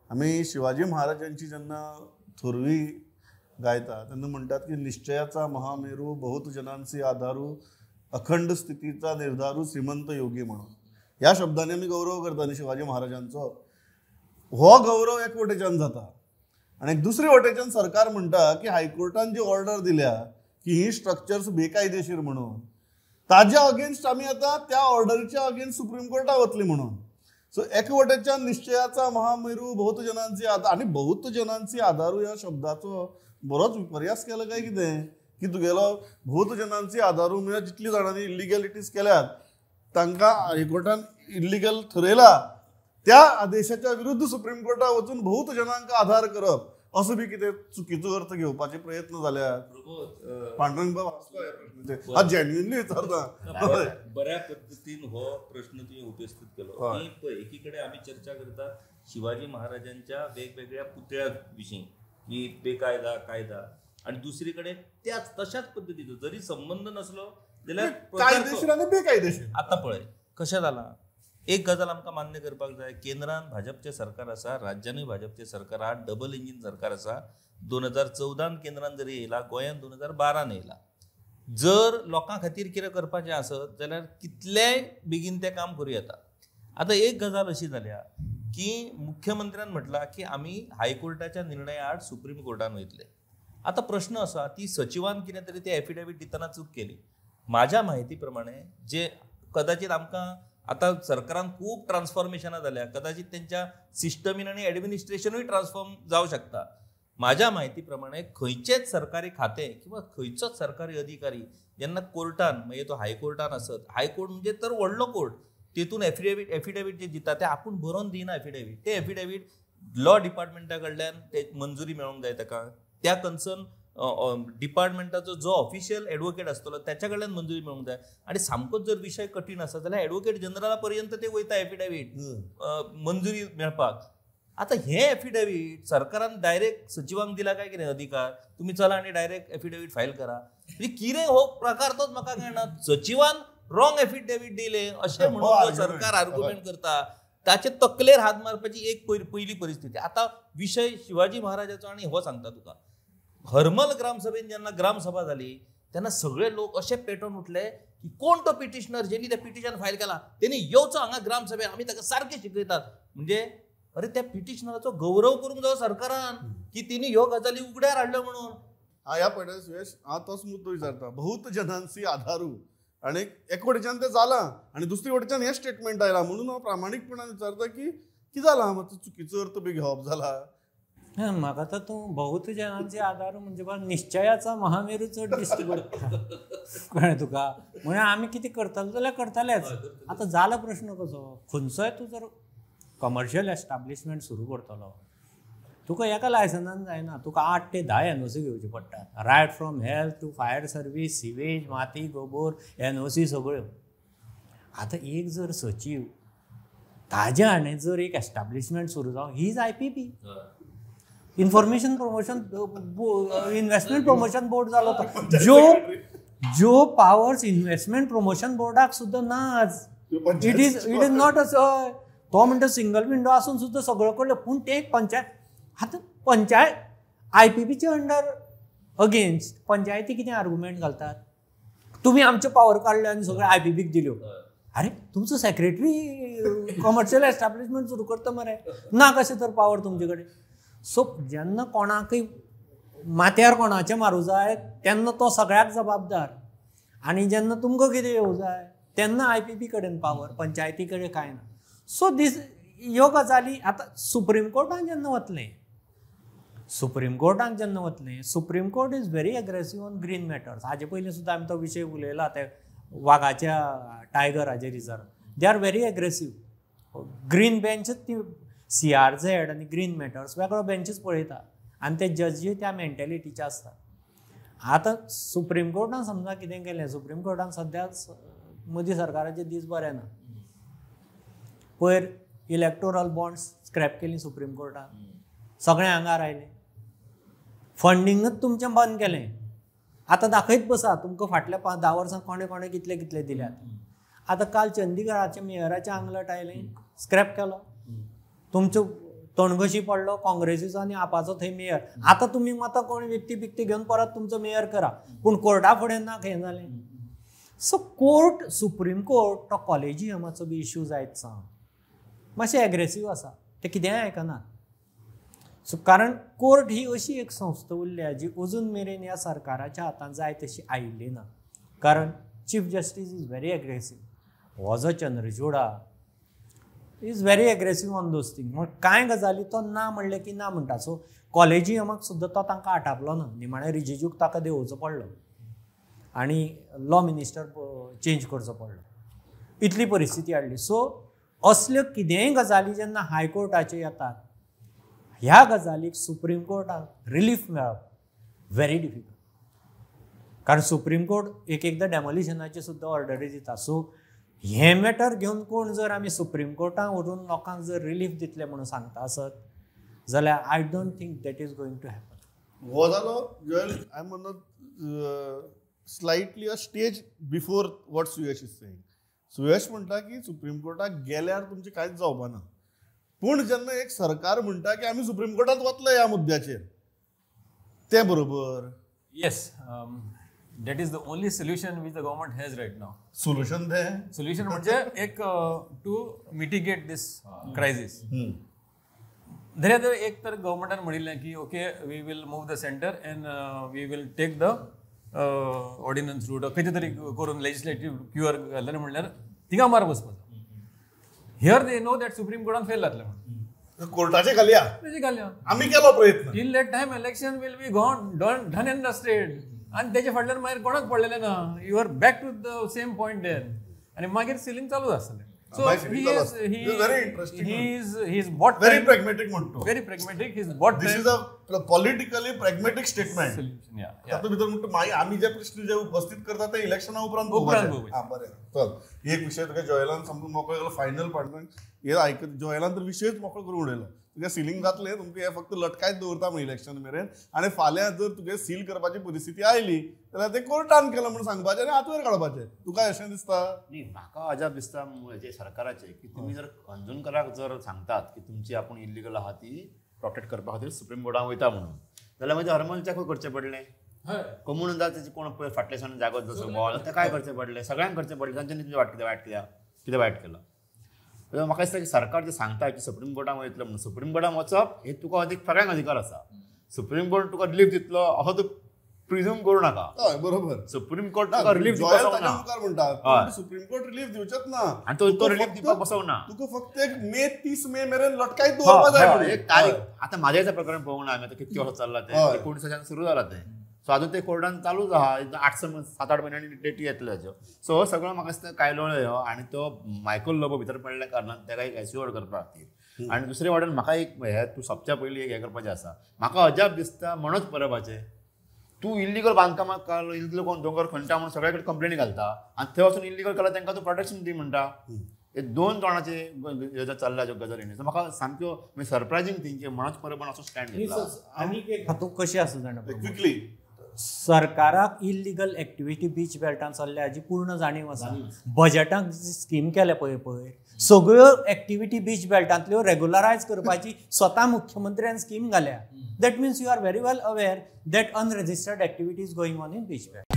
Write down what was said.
आम्ही शिवाजी महाराजांची जेन्ना थोरवी गायता तेन्ना म्हणटात की निश्चयाचा महामेरू बहुत जनांची आधारू अखंड स्थितीचा निर्धारू श्रीमंत योगी म्हणून ह्या शब्दांनी आमी गौरव करता न्ही शिवाजी महाराजांचो. हो गौरव एक वटेच्यान जाता आनी दुसरे वटेच्यान सरकार म्हणटा की हायकोर्टान जी ऑर्डर दिल्या की ही स्ट्रक्चर्स बेकायदेशीर म्हणून ताज्या अगेन्स्ट आमी आतां त्या ऑर्डरीच्या अगेन्स्ट सुप्रीम कोर्टाक वतली म्हणून. सो एक वटेच्यान निश्चयाचा महामेरू बहुत जनांची आनी बहुत जनांची आधारू ह्या शब्दाचो बरोच विपर्यास केला काय कितें की तुगेलो बहुत जनांची आधारू म्हणजे जितली जाणांनी इलिगॅलिटीज केल्यात तांकां हायकोर्टान इलिगल ठरयला त्या आदेशाच्या विरुद्ध सुप्रीम कोर्टाक वचून बहुत जनांक आधार करप असो बी कितें चुकीचो अर्थ घेवपाचे प्रयत्न जाल्यात. पांडुरंग बाब हा जेन्युइनली विचारता. बऱ्या पद्धतीन हो प्रश्न तुवें उपस्थित केलो. एकीकडे आम्ही चर्चा करता शिवाजी महाराजांच्या वेगवेगळ्या पुतळ्या विशीं की बेकायदा कायदा आणि दुसरीकडे त्याच तशाच पद्धतीचो जरी संबंध नसलो जाल्यार कायदेशीर आणि बेकायदेशीर. आता पळय कशें जालां. एक गजाल आमकां मान्य करपाक जाय. केंद्रान भाजपचें सरकार आसा, राज्यांनी भाजपचें सरकार आहा, डबल इंजीन सरकार आसा. 2014 केंद्रान जरी येयला, गोंयांत 2012 येयला. जर लोकां खातीर कितें करपाचें आसत जाल्यार कितलेय बेगीन तें काम करूं येता. आतां एक गजाल अशी जाल्या की मुख्यमंत्र्यान म्हटलां की आमी हायकोर्टाच्या निर्णया आड सुप्रीम कोर्टान वयतले. आतां प्रश्न आसा की सचिवान कितें तरी ते एफिडेवीट दितना चूक केली. म्हाज्या म्हायती प्रमाणे जे कदाचित आमकां आतां सरकारान खूब ट्रान्सफॉर्मेशनां जाल्या, कदाचित तेंच्या सिस्टमीन आनी एडमिनिस्ट्रेशनूय ट्रान्सफॉर्म जावं शकता. म्हाज्या म्हायती प्रमाणे खंयचेच सरकारी खातें किंवा खंयचोच सरकारी अधिकारी जेन्ना कोर्टान म्हणजे तो हायकोर्टान आसत, हायकोर्ट म्हणजे तर व्हडलो कोर्ट, तेतून एफिडेवीट जे दिता ते आपूण बरोवन दिना एफिडेवीट. ते एफिडेवीट लॉ डिपार्टमेंटा कडल्यान ते मंजुरी मेळोंक जाय ताका. त्या कन्सर्न डिपार्टमेंटाचो जो ऑफिशियल एडवोकेट आसतलो त्याच्या कडल्यान मंजुरी मेळोंक जाय. आनी सामकोच जर विशय कठीण आसा जाल्यार एडवोकेट जनरला पर्यंत ते वयता एफिडेवीट मंजुरी मेळपाक. आता हे एफिडेवीट सरकारान डायरेक्ट सचिवांक दिला काय कितें अधिकार, तुम्ही चला आणि डायरेक्ट एफिडेवीट फायल करा. म्हणजे कितें हो प्रकार तोच म्हाका कळना. सचिवान रॉंग एफिडेवीट दिले अशें म्हणून सरकार आर्ग्युमेंट करता. ताचे तकलेर हात मारपाची एक पयली परिस्थिती. आता विशय शिवाजी महाराजाचो आणि हो सांगता तुका. हरमल ग्रामसभेन जेन्ना ग्रामसभा जाली तेन्ना सगळे लोक असे पेटोवन उठले की कोण तो पिटिशनर जेणी ते पिटिशन फायल केला तेणी येवचो हांगा ग्रामसभेत, आमी ताका सारखे शिकयतात. म्हणजे अरे त्या पिटिशनराचो गौरव करूंक जायो सरकारान की तिणी ह्यो गजाली उगड्यार हाडल्यो म्हणून. ह्या पळय सुयश, हांव तोच मुद्दो विचारता. बहुत जनांची आधारू आणि एक वटेच्यान तें जालां आणि दुसरे वटेच्यान हें स्टेटमेंट आयलां म्हणून हांव प्रामाणीकपणान विचारता की कितें जालां, मातसो चुकीचो अर्थ बी घेवप जाला. म्हाका तर तूं बहुत जनांचे आधार म्हणजे निश्चयाचा महामेरू चड दिश्टी पडटा कळ्ळें तुका. म्हणजे आमी कितें करतले जाल्यार करतलेच. आतां जाला प्रश्न कसो, खंयचोय तूं जर कमर्शियल एस्टाब्लिशमेंट सुरू करतलो तुका एका लायसन्सान जायना, तुका 8 ते 10 NOC घेवची पडटा. Right from health to fire service, sewage, माती, गोबर, NOC सगळ्यो. आतां एक जर सचिव ताज्या हाणें जर एक एस्टाब्लिशमेंट सुरू जावं, he is IPB, information promotion investment promotion board जालो तो. ज्यो पावर्स इन्व्हेस्टमेंट प्रमोशन बोर्डाक सुद्दां ना आज. इट इज नॉट अ तो म्हणटा सिंगल विंडो आसून सुद्दां सगळो कडलो. पूण ते पंचायत आतां पंचायत IPBचे अंडर अगेन्स्ट पंचायती कितें आर्ग्युमेंट घालतात, तुमी आमच्यो पावर काडल्यो आनी सगळ्यो IPBक दिल्यो. अरे तुमचो सेक्रेटरी कमर्शियल एस्टाब्लिशमेंट सुरू करता मरे, ना कशें तर पावर तुमचे कडेन. सो जेन्ना कोणाकय माथ्यार कोणाचें मारूं जाय तेन्ना तो सगळ्याक जबाबदार. आनी जेन्ना तुमकां कितें येवं जाय तेन्ना IPB कडेन पावर, पंचायती कडेन कांय ना. सो ह्यो गजाली आतां सुप्रीम कोर्टान जेन्ना वतलें, supreme court is very aggressive on green matters. हाजे पयलीं सुद्दां आमी तो विशय उलयला ते वागाच्या टायगराचे reserve. They are very aggressive. Green bench ती CRZ आनी ग्रीन मॅटर्स वेगळो बेंचीस पळयता आनी ते जजी त्या मेंटेलिटीचे आसता. आतां सुप्रीम कोर्टान समजा कितें केलें, सुप्रीम कोर्टान सद्या मोदी सरकाराचे दीस बरे ना. पयर इलेक्टोरल बॉन्ड्स स्क्रॅप केली सुप्रीम कोर्टान, सगळें आंगार आयलें. फंडिंगच तुमचें बंद केलें. आतां दाखयत बसा तुमकां फाटल्या 10 वर्सां कोणे कोणे कितले कितले दिल्यात. आतां काल चंदीगडाच्या मेयराचें आंगलट आयलें, स्क्रॅप केलो. तुमचो तणकशी पडलो काँग्रेसीचो आनी आपाचो थंय मेयर. आतां तुमी मात कोण व्यक्ती बिक्ती घेवन परत तुमचो मेयर करा, पूण कोर्टा फुडें ना हें जालें. सो कोर्ट, सुप्रीम कोर्ट तो कॉलेजियमाचो बी इश्यू जायत सांग मातशें एग्रेसीव आसा, ते कितेंय आयकनात. सो कारण कोर्ट ही अशी एक संस्था उरल्या जी अजून मेरेन ह्या सरकाराच्या हातांत जाय तशी आयिल्ली ना. कारण chief justice is very aggressive. हो जो चंद्रचूडा is very aggressive on those thing. मग कांय गजाली तो ना म्हणले की ना म्हणटा. सो कॉलेजियमाक सुद्दां तो तांकां आटापलो ना. निमाणें रिजिजूक ताका देंवोवचो पडलो आनी लॉ मिनिस्टर चेंज करचो पडलो. इतली परिस्थिती हाडली. सो असल्यो कितेंय गजाली जेन्ना हायकोर्टाचे येतात, ह्या गजालीक सुप्रीम कोर्टाक रिलीफ मेळप व्हेरी डिफिकल्ट. कारण सुप्रीम कोर्ट एकदां डेमोलिशनाची सुद्दां ऑर्डरी दिता. सो हे मॅटर घेवन कोण जर आमी सुप्रीम कोर्टाक व्हरून लोकांक जर रिलीफ दितले म्हणून सांगता आसत जाल्यार I don't think that is going to happen. हो जालो जोएल, आय एम म्हणत slightly a stage before what Suyash is saying. Suyash म्हणटा की सुप्रीम कोर्टाक गेल्यार तुमचें कांयच जावपा ना. पूण जेन्ना एक सरकार म्हणटा की आमी सुप्रीम कोर्टात वतले ह्या मुद्द्याचेर, ते बरोबर. Yes, that is the only solution which the government has right now. Solution ते Solution म्हणजे एक to mitigate this crisis. दर्यादर एक तर गव्हर्मेंटान म्हणिल्लें की okay we will move the centre and we will take the ordinance route खंयचे तरी करून लेजिस्लेटिव्ह क्युअर घालताना म्हणल्यार थिंगा मार बसपाचो. Here they know that supreme कोर्टान फेल जातलें म्हणून कोर्टाचे घालया, तेजे घालया. आमी केलो प्रयत्न. Till that time election will be gone done and dusted. आनी तेजे फाटल्यान मागीर कोणाक पडलेलें ना. You are back to the same point there. आनी मागीर सिलींग चालूच आसतलें. So he very interesting. He's bought Very time. pragmatic म्हणतो. Very pragmatic. He's bought This time. is a politically pragmatic statement. Solution. Yeah. तातूंत भितर म्हणटा मागीर आमी जे प्रश्न जे उपस्थित करता ते इलेक्शना उपरांत उपरांत. हां बरें चल. एक विशय तुका जॉयलान सामको मोकळो केलो फायनल पार्टनर. हे आयकत जॉयलान तर विशयच मोकळो करून उडयलो. तुगे सिलींग जातलें, तुमकां हे फक्त लटकायत दवरता म्हण इलेक्शन मेरेन. आनी फाल्यां जर तुगे सील करपाची परिस्थिती आयली जाल्यार ते कोर्टान केलं म्हणून सांगपाचें आनी हातूर काडपाचें. तुका अशें दिसता? न्ही, म्हाका अजाप दिसता जे सरकाराचे की तुमी जर अंजुनकराक जर सांगतात की तुमची आपूण इल्लीगल आहा ती प्रोटेक्ट करपा खातीर सुप्रीम कोर्टाक वयता म्हणून, जाल्यार मागीर हरमलच्याकूय करचें पडलें. कम्युन जाता तेजे कोण पळय फाटल्याच्यान जागो जसो बॉल तें काय करचें पडलें, सगळ्यांक करचें पडलें. तांच्यांनी तुमचें कितें वायट केलां. म्हाका दिसता की सरकार जे सांगता की सुप्रीम कोर्टाक वयतलो म्हणून, सुप्रीम कोर्टाक वचप हे तुका सगळ्यांक अधिकार आसा. सुप्रीम कोर्ट तुका रिलीफ दितलो असो तूं प्रिझ्यूम करू नाका. हय बरोबर. सुप्रीम कोर्ट तुका रिलीफ जॉयल दिवपाक ताच्या ना. मुखार म्हणटा सुप्रीम कोर्ट रिलीफ दिवचेच ना. आनी तो रिलीफ दिवपाक बसोवंक ना. तुका फक्त एक मे 30 मे मेरेन लटकायत दवरपा जाय म्हणून. एक तारीख. आतां म्हाजें प्रकरण पळोवंक ना आमी आतां कितके वर्स चल्ला तें 1900 सुरू जाला तें. सो आजून ते कोर्टान चालूच आहा. 7-8 म्हयन्यांनी डेटी येतल्यो हेज्यो. सो हो सगळो म्हाका दिसता कायलोळ्यो ह्यो. आनी तो मायकल लोबो भितर पडल्या कारणान तेका एक एस्युअर्ड करपा खातीर. आनी दुसरे वाटेन म्हाका एक हे तूं सोंपच्या पयलीं एक हें करपाचें आसा. म्हाका अजाप दिसता मनोज परबाचें. तूं इल्लीगल बांदकामाक इल्लीगल कोण दोंगर खणटा म्हणून सगळे कडेन कंप्लेनी घालता आनी थंय वचून इल्लीगल केला तांकां तूं प्रोटेक्शन दी म्हणटा. हे 2 तोणाचे ह्यो ज्यो चल्ल्या ज्यो गजाली. सो म्हाका सामक्यो सरप्रायझींग थिंग की मनोज परबान असो स्टँड घेतला. आनी एक हातूंत कशें आसा जाणा क्विकली सरकाराक इल्लीगल एक्टिविटी बीच बेल्टान चल्ल्या हाची पूर्ण जाणीव आसा. बजेटाक स्कीम केल्या पळय सगळ्यो एक्टिविटी बीच बेल्टांतल्यो रेग्युलरायज करपाची स्वता मुख्यमंत्र्यान स्कीम घाल्या. That means you are very well aware that unregistered activity is going on in beach belt.